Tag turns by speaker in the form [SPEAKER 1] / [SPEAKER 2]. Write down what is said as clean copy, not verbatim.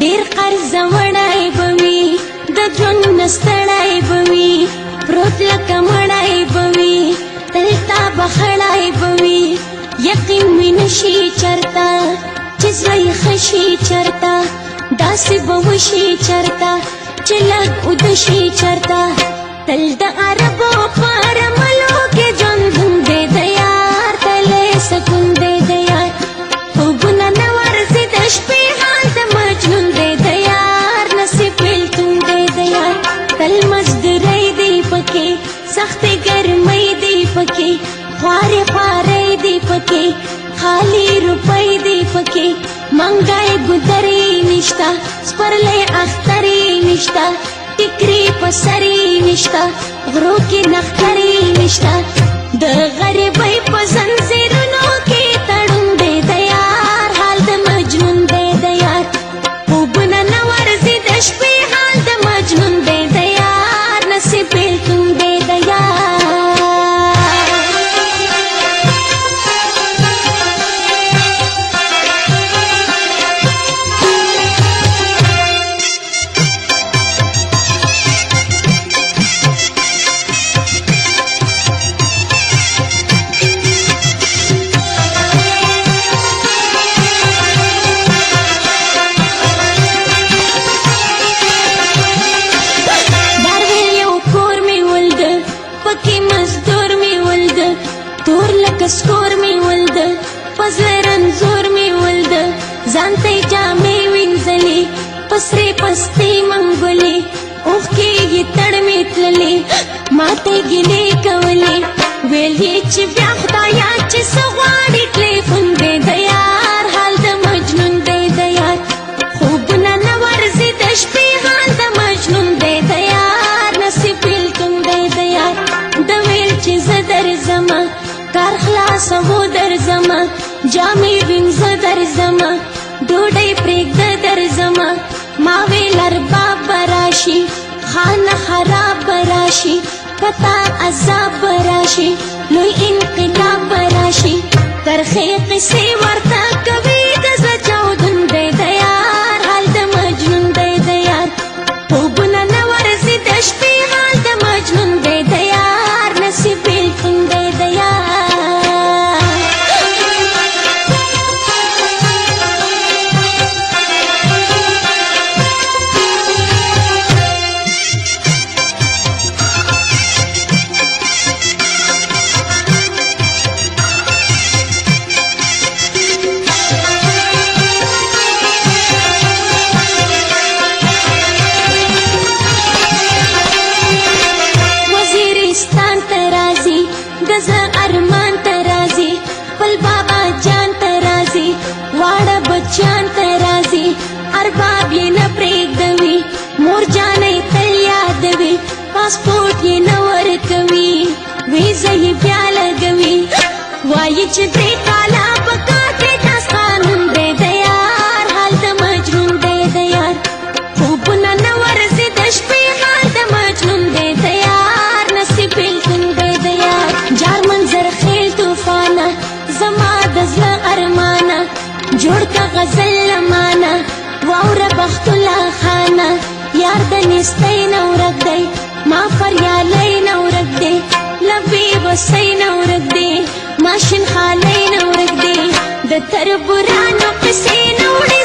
[SPEAKER 1] ډیر قرض وړای بوي د ژوند نستړای بوي پروت لکه مړای بوي تل تا بخړای بوي یقین مې نشي چرتا چې زړه خشي چرتا داسې به وشي چرتا چې لږ ودشي چرتا تل د عربو په رملو کې ژوند دی د یار تلې سکون دی د یار خوبونه نه ورځي د شپې حال د مجنون دی د یار نصیب بېلتون دی د یار تل مزدورۍ دی پکې سختې ګرمۍ دی پکې خوارې خوارۍ دی پکې خالی روپۍ دی پکې منګای ګودرې نشته سپرلې اخترې نشته ټیکري په سرې نشته غرو کې نخترې نشته د غریبۍ په زنځیرونو کې تړون دی د یار حال د مجنون دی د یار خوبونه نه ورځي د شپې حال د مجنون دی د یار نصیب بېلتون دی د یار سکور می ولد پزرن زور می ولد ځانته جامې وینځلې پسرې پستې منګولې اوښ کې یې تړ می تللې ماته ګیلې کولې ویل یې چې بیا خدایا چې څه غواړې ټلیفون دی د یار حال د مجنون دی د یار خوبونه نه ورځي د شپې حال د مجنون دی د یار نصیب بېلتون دی د یار د ویل چې زه درځمه کار خلاصوو درځمه جامې وینځه درځمه ډوډۍ پرېږده درځمه ما ویل ارباب به راشي خانه خراب به راشي کتا عذاب به راشي لوی انقلاب به راشي ترخې قصې ورته کوي د زړه چاودون دی د یار حال د مجنون دی د یار خوبونه نه ورځي د شپې حال د مجنون دی د یار نصیب بېلتون دی د یار ارمان ترازی پل بابا جان ترازی واړه بچان ترازی ارباب یې نه پرېږدوي مور جانې تل یادوي پاسپورټ یې نه ورکوي ویزه یې بیا لګوي وایي چې درې کاله په کار کې داس قانون دی د یار حال د مجنون دی د یار خوبونه نه ورځي د شپې حال د مجنون دی د یار نصیب بېلتون دی د یار جار منظر خیل طوفانه زما د زړه ارمانه جوړ کا غزل لمانه واوره بخت الله خانه یار د نیستۍ نه ورک دی ما فریالۍ نه ورک دی لبې وسۍ نه ورک دی ماشین خالۍ نه ورک دی د تربورانو قصې نه وړي